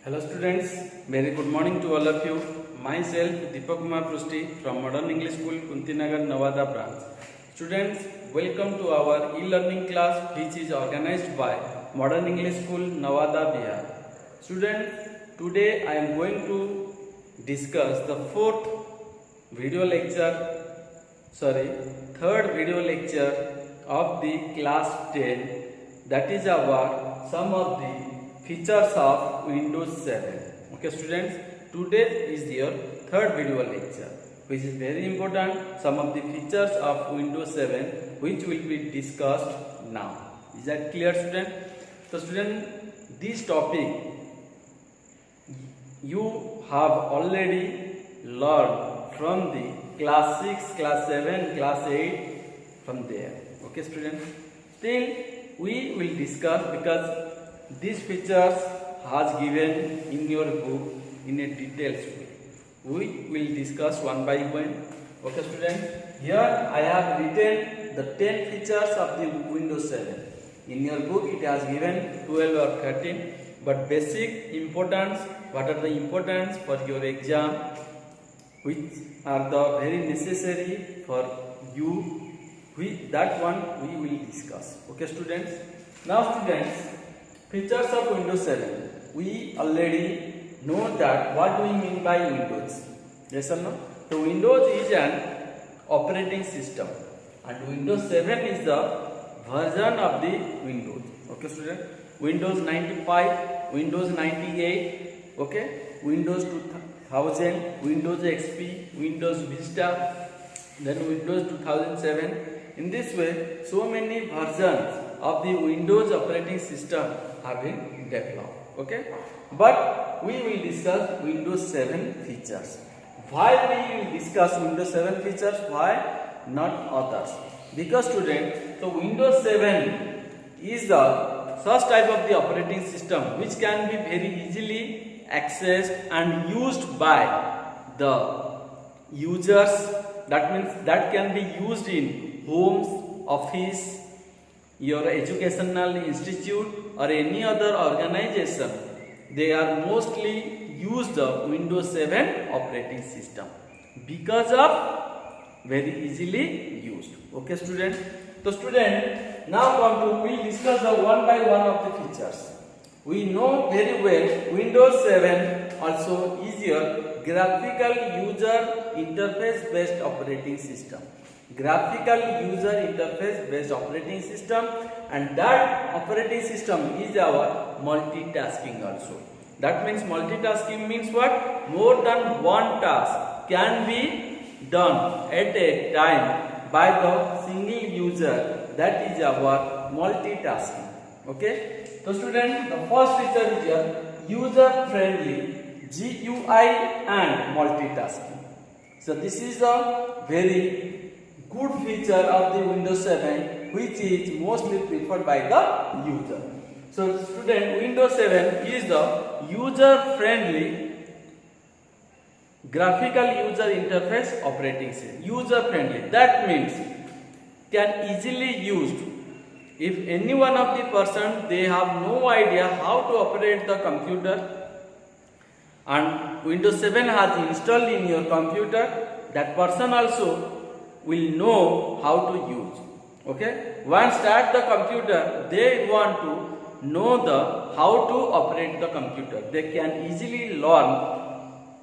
Hello students, very good morning to all of you. Myself Deepak Kumar Prusti from Modern English School, Kuntinagar, Nawada branch. Students, welcome to our e-learning class which is organized by Modern English School, Nawada, Bihar. Students, today I am going to discuss the third video lecture of the class 10, that is our some of the features of Windows 7. Okay students, today is your third video lecture which is very important, some of the features of Windows 7 which will be discussed now. Is that clear student? So student, this topic you have already learned from the class 6, class 7, class 8 from there. Okay students, still we will discuss because these features has given in your book in a detailed way. We will discuss one by one. Okay students, here I have written the 10 features of the Windows 7. In your book it has given 12 or 13, but basic importance, what are the importance for your exam, which are the very necessary for you, that one we will discuss. Okay students, now students, features of Windows 7. We already know that what do we mean by Windows? Yes or no? So Windows is an operating system and Windows 7 is the version of the Windows. Okay student, Windows 95, Windows 98, okay, Windows 2000, Windows XP, Windows Vista, then Windows 2007. In this way, so many versions of the Windows operating system have been developed. Okay, but we will discuss Windows 7 features. Why we will discuss Windows 7 features? Why not others? Because student, so Windows 7 is the such type of the operating system which can be very easily accessed and used by the users. That means that can be used in homes, office, your educational institute or any other organization. They are mostly use the Windows 7 operating system because of very easily used. Okay student, so student, now come to we discuss the one by one of the features. We know very well Windows 7 also is your graphical user interface based operating system. Graphical user interface based operating system, and that operating system is our multitasking also. That means multitasking means what? More than one task can be done at a time by the single user. That is our multitasking. Okay, so student, the first feature is your user friendly GUI and multitasking. So this is a very good feature of the Windows 7 which is mostly preferred by the user. So student, Windows 7 is the user friendly graphical user interface operating system. User friendly, that means can easily used. If any one of the person they have no idea how to operate the computer and Windows 7 has installed in your computer, that person also will know how to use. Okay, once start the computer, they want to know the how to operate the computer. They can easily learn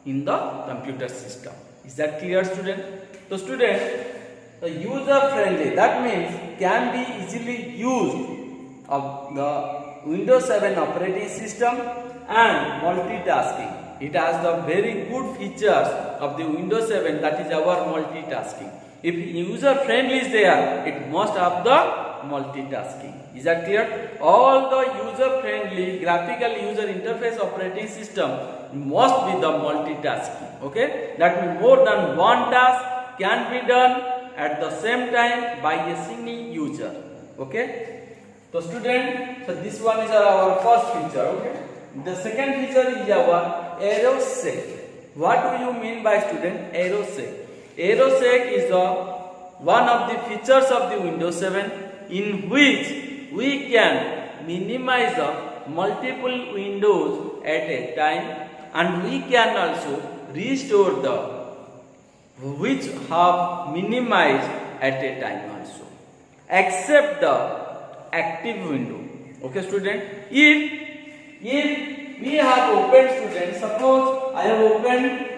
in the computer system. Is that clear student? So student, the user friendly, that means can be easily used of the Windows 7 operating system and multitasking. It has the very good features of the Windows 7, that is our multitasking. If user friendly is there, it must have the multitasking. Is that clear? All the user friendly graphical user interface operating system must be the multitasking. Okay, that means more than one task can be done at the same time by a single user. Okay, so student, so this one is our first feature. Okay, the second feature is our AeroSec. What do you mean by student AeroSec? AeroSec is the one of the features of the Windows 7 in which we can minimize the multiple windows at a time, and we can also restore the which have minimized at a time also, except the active window. Okay, student. If we have opened, student, suppose I have opened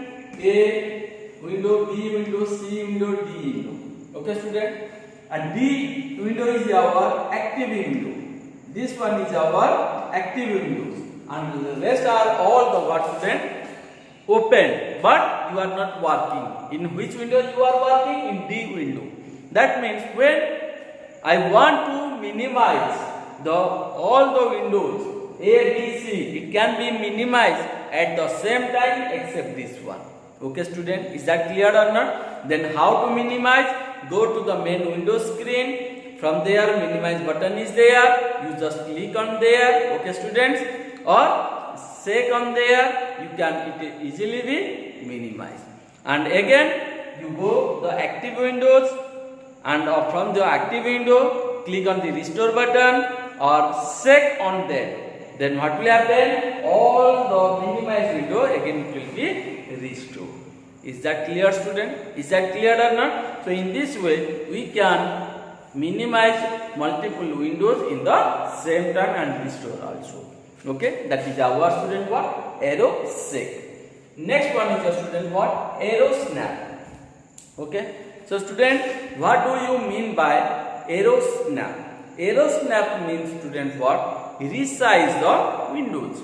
A window, B window, C window, D window. Okay, student. And D window is our active window. This one is our active windows, and the rest are all the what, student? Open, but you are not working. In which window you are working? In D window. That means when I want to minimize all the windows A, B, C, it can be minimized at the same time except this one. Okay, student, is that clear or not? Then how to minimize? Go to the main window screen. From there, minimize button is there. You just click on there. Okay, students, or shake on there. You can easily be minimized. And again, you go the active windows, and from the active window, click on the restore button or shake on there. Then what will happen? All the minimized window again it will be restored. Is that clear, student? Is that clear or not? So in this way we can minimize multiple windows in the same time and restore also. Okay, that is our, student, what? Arrow shake. Next one is the, student, what? Arrow snap. Okay, so student, what do you mean by arrow snap? Arrow snap means, student, what? Resize the windows.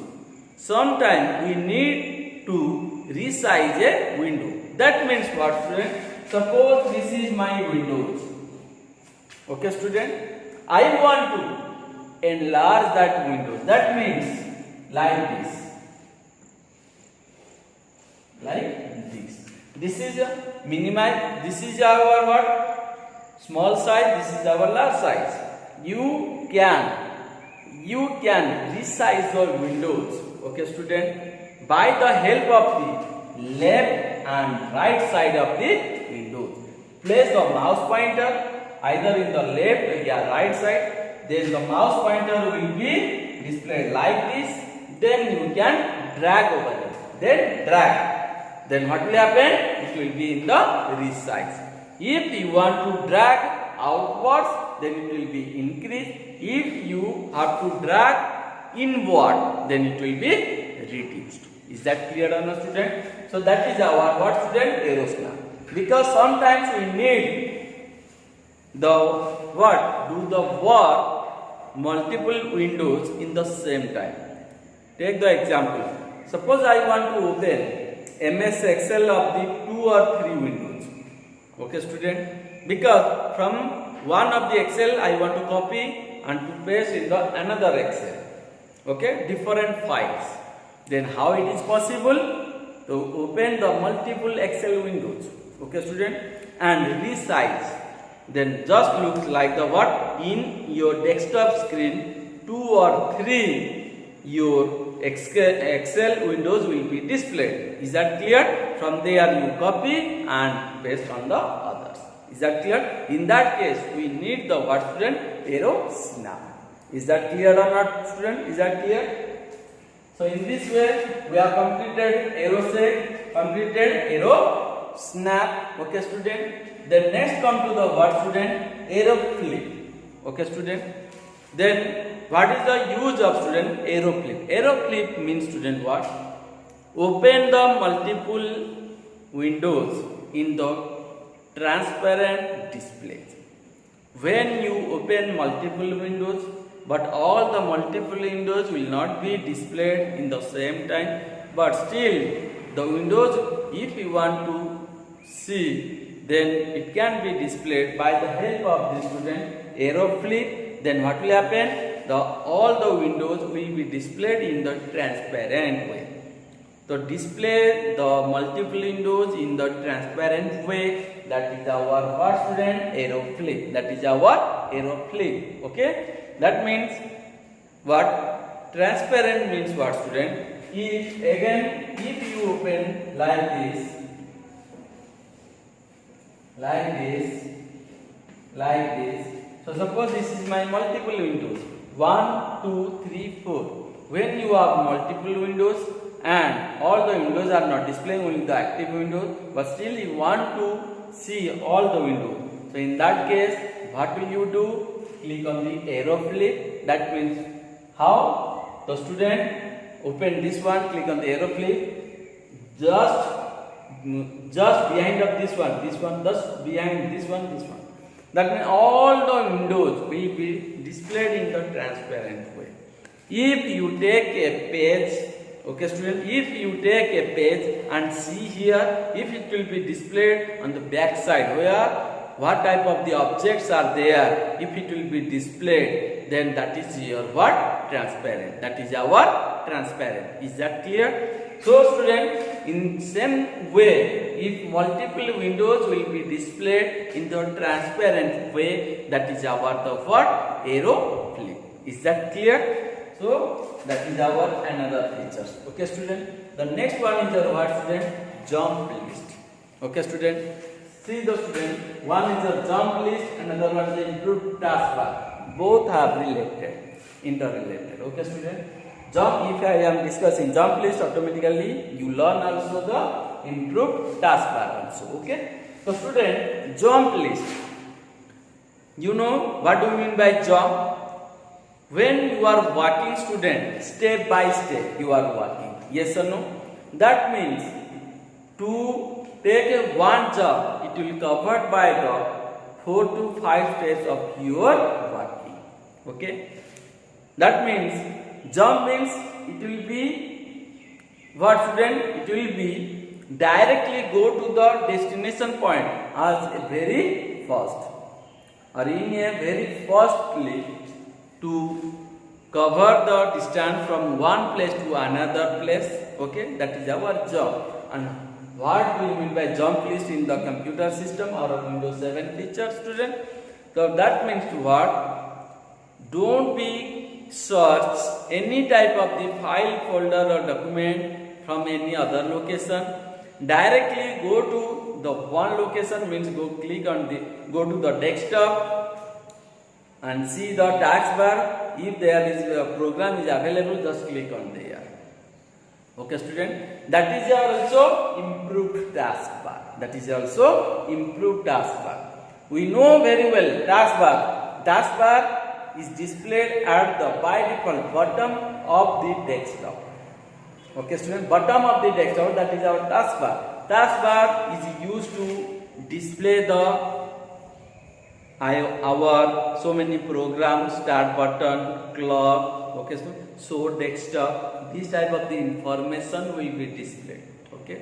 Sometimes we need to resize a window. That means what, student? Suppose this is my windows. Okay, student, I want to enlarge that window. That means like this. Like this. This is a minimize. This is our what? Small size. This is our large size. You can resize your windows. Okay, student, by the help of the left and right side of the windows. Place the mouse pointer either in the left or right side. Then the mouse pointer will be displayed like this. Then you can drag over it. Then drag. Then what will happen? It will be in the resize. If you want to drag outwards, then it will be increased. If you have to drag inward, then it will be reduced. Is that clear or not, student? So that is our what, student? Arrow snap. Because sometimes we need the what? Do the work multiple windows in the same time. Take the example. Suppose I want to open MS Excel of the 2 or 3 windows. Okay, student? Because from one of the Excel I want to copy and to paste in the another Excel. Okay, different files. Then how it is possible to open the multiple Excel windows? Okay, student, and resize. Then just looks like the what? In your desktop screen, 2 or 3 your Excel windows will be displayed. Is that clear? From there you copy and paste on the others. Is that clear? In that case, we need the what, student? Arrow snap. Is that clear or not, student? Is that clear? So in this way, we have completed arrow shake, completed arrow snap. Okay, student. Then next come to the what, student? Arrow flip. Okay, student. Then what is the use of, student? Arrow flip. Arrow flip means, student, what? Open the multiple windows in the transparent display. When you open multiple windows, but all the multiple windows will not be displayed in the same time, but still the windows, if you want to see, then it can be displayed by the help of the, student, arrow flip. Then what will happen? All the windows will be displayed in the transparent way. So display the multiple windows in the transparent way. That is our what, student? Arrow flip. That is our arrow flip. Okay. That means what? Transparent means what, student? If you open like this. So suppose this is my multiple windows. 1, 2, 3, 4. when you have multiple windows and all the windows are not displaying only the active windows, but still you want to see all the windows. So in that case, what will you do? Click on the arrow flip. That means how the student open this one, click on the arrow flip, just behind of this one, just behind this one. That means all the windows will be displayed in the transparent way. If you take a page, okay student, if you take a page and see here, if it will be displayed on the back side where what type of the objects are there, if it will be displayed, then that is your what? Transparent. That is our transparent. Is that clear? So student, in same way, if multiple windows will be displayed in the transparent way, that is our the what? Arrow flip. Is that clear? So that is our another features. Okay student. The next one is your what student? Jump list. Okay student. See the student. One is a jump list, another one is the improved taskbar. Both are related, interrelated. Okay student. Jump, if I am discussing jump list, automatically you learn also the improved taskbar also. Okay. So student, jump list. You know what do you mean by jump? When you are walking student, step by step you are walking. Yes or no? That means to take a one jump, it will be covered by the 4 to 5 steps of your walking. Okay. That means jump means it will be what student? It will be directly go to the destination point as a very fast or in a very fastly to cover the distance from one place to another place. Okay, that is our job. And what do you mean by jump list in the computer system or Windows 7 feature student? So that means what? Don't be search any type of the file, folder or document from any other location. Directly go to the one location, means go to the desktop and see the taskbar. If there is a program is available, just click on there. Okay student, that is also improved taskbar. That is also improved taskbar. We know very well taskbar. Taskbar is displayed at the by default bottom of the desktop. Okay student, bottom of the desktop, that is our taskbar. Taskbar is used to display our so many programs, start button, clock, okay, so desktop, this type of the information will be displayed. Okay.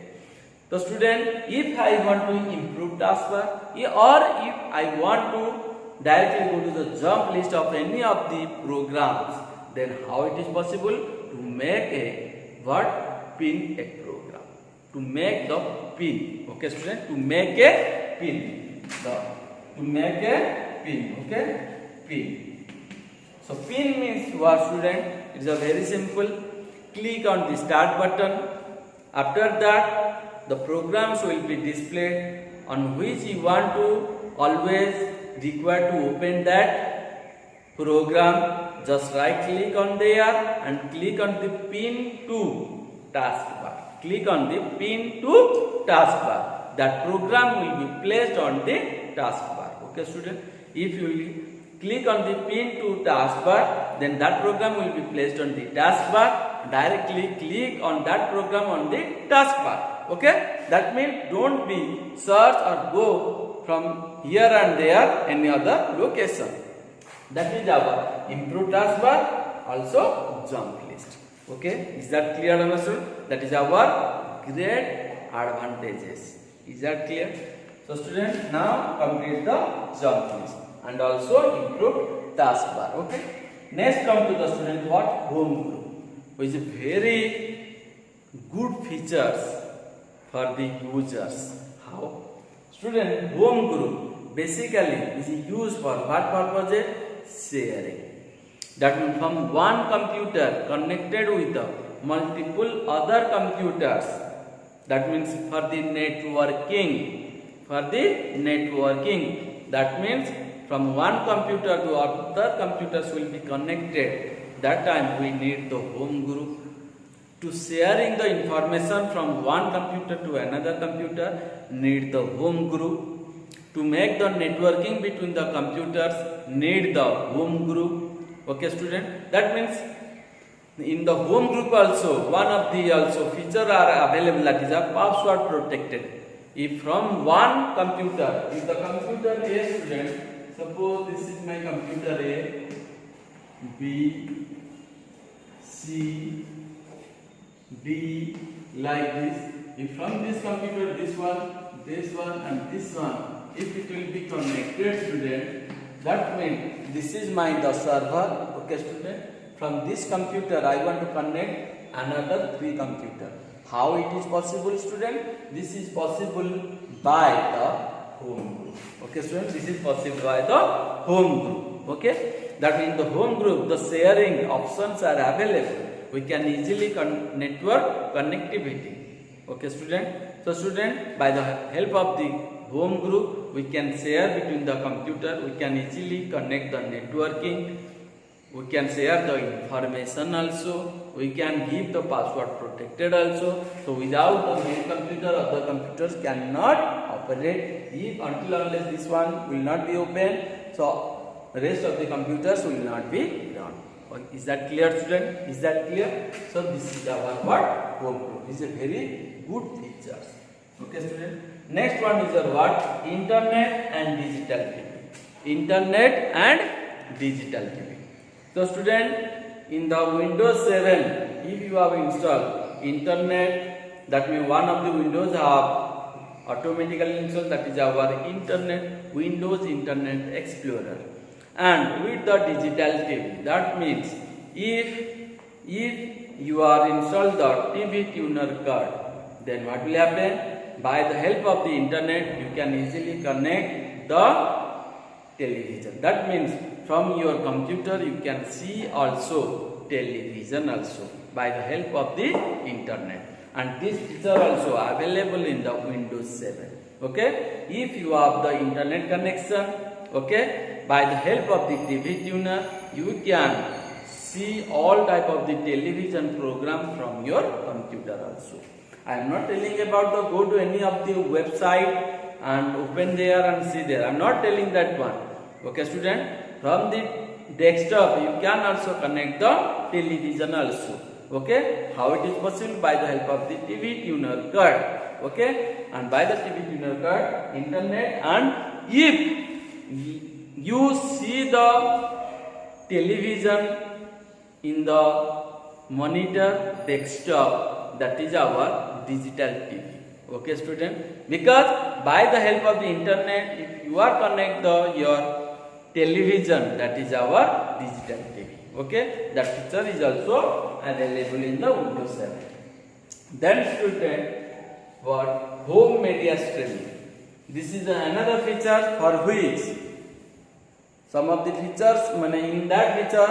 So student, if I want to improve taskbar or if I want to directly go to the jump list of any of the programs, then how it is possible to make a what? Pin a program. To make the pin. Okay student, to make a pin. To make a pin, okay, pin. So pin means what student? It is a very simple. Click on the start button. After that, the programs will be displayed on which you want to always require to open that program. Just right click on there and click on the pin to taskbar. Click on the pin to taskbar. That program will be placed on the taskbar. Okay student, if you will click on the pin to taskbar, then that program will be placed on the taskbar. Directly click on that program on the taskbar. Okay, that means don't be search or go from here and there any other location. That is our improved taskbar, also jump list. Okay, is that clear understood? That is our great advantages. Is that clear? So student, now complete the jump list and also improved taskbar. Okay. Next come to the student what? Home group, which is very good features for the users. How? Student, home group basically is used for what purpose? Sharing. That means from one computer connected with multiple other computers. That means for the networking. That means from one computer to other computers will be connected that time we need the home group. To sharing the information from one computer to another computer, need the home group. To make the networking between the computers, need the home group. Okay, student. That means in the home group also, one of the also feature are available, that is a password protected. If from one computer, if the computer A, student, suppose this is my computer A, B, C, D, like this. If from this computer, this one and this one, if it will be connected, student, that means this is my the server. Okay, student. From this computer, I want to connect another 3 computer. How it is possible, student? This is possible by the home group. Okay, student. This is possible by the home group. Okay. That means the home group, the sharing options are available. We can easily network connectivity. Okay, student. So, student, by the help of the home group, we can share between the computer. We can easily connect the networking. We can share the information also. We can give the password protected also. So, without the main computer, other computers cannot operate. If until unless this one will not be open, so rest of the computers will not be run. Is that clear, student? Is that clear? So this is our what? Home group. This is a very good feature. Okay, student. Next one is our what? Internet and digital TV. Internet and digital TV. So, student, in the Windows 7, if you have installed internet, that means one of the Windows have automatically installed, that is our internet, Windows Internet Explorer. And with the digital TV, that means if you are installed the TV tuner card, then what will happen? By the help of the internet, you can easily connect the television. That means from your computer you can see also television also by the help of the internet. And this feature also available in the Windows 7. Okay, if you have the internet connection, okay, by the help of the TV tuner, you can see all type of the television program from your computer also. I am not telling about the go to any of the website and open there and see there. I am not telling that one. Okay, student. From the desktop, you can also connect the television also. Okay, how it is possible? By the help of the TV tuner card. Okay, and by the TV tuner card, internet, and if you see the television in the monitor desktop, that is our digital TV. Okay, student. Because by the help of the internet, if you are connect your television, that is our digital TV. Okay, that feature is also available in the Windows 7. Then, student, what? Home media streaming. This is another feature for which some of the features, in that feature,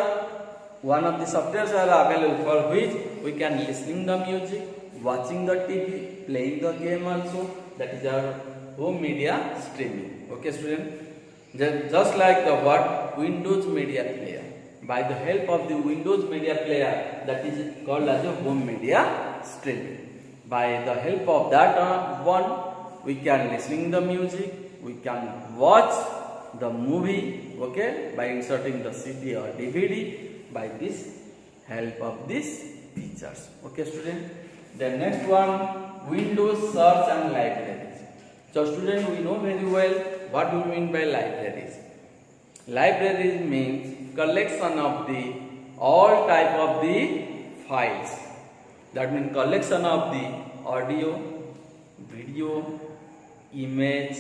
one of the softwares are available for which we can listening the music, watching the TV, playing the game also. That is our home media streaming. Okay, student. Just like the what? Windows Media Player. By the help of the Windows Media Player, that is called as a home media streaming. By the help of that one, we can listening the music, we can watch the movie, okay, by inserting the CD or DVD, by this help of these features. Okay, student. The next one, Windows Search and Libraries. So, student, we know very well what do we mean by libraries. Libraries means collection of the all type of the files. That means collection of the audio, video, image.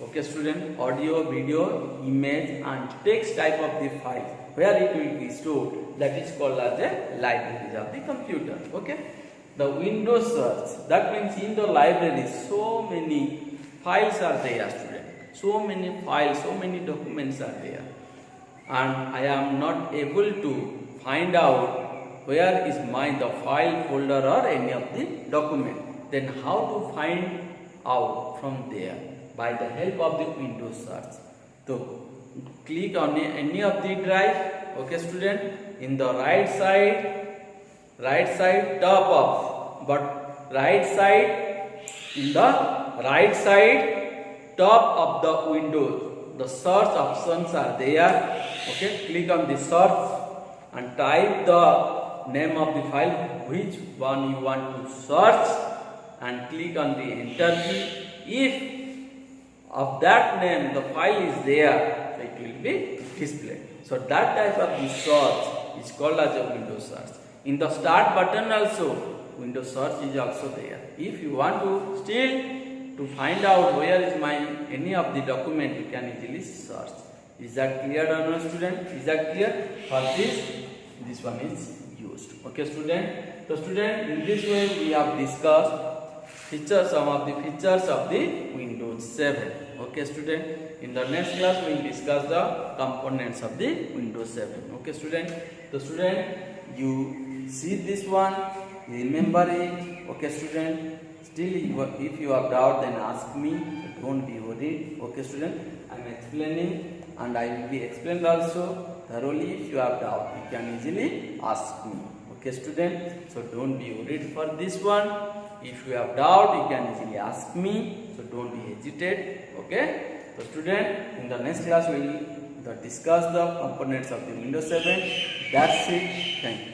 Okay, student, audio, video, image, and text type of the file where it will be stored. That is called as a libraries of the computer. Okay. The Windows search, that means in the library so many files are there, student. So many files, so many documents are there, and I am not able to find out where is the file folder or any of the document. Then how to find out from there? By the help of the Windows search. So click on any of the drive Okay, student. In the right side top of, but right side, in the right side top of the window, the search options are there. Okay, click on the search and type the name of the file, which one you want to search, and click on the enter key. If of that name the file is there, it will be displayed. So that type of the search is called as a Windows search. In the start button also, Windows search is also there. If you want to still to find out where is my any of the document, you can easily search. Is that clear or no, student? Is that clear? For this one is used. Okay, student. So student, in this way we have discussed some of the features of the Windows 7. Okay, student. In the next class we will discuss the components of the Windows 7. Okay, student. So student, you see this one, remember it. Okay, student. Still, if you have doubt, then ask me. So don't be worried. Okay, student. I am explaining, and I will be explained also thoroughly. If you have doubt, you can easily ask me. Okay, student. So don't be worried for this one. If you have doubt, you can easily ask me. So don't be hesitate. Okay. So student, in the next class we will discuss the components of the Windows 7. That's it. Thank you.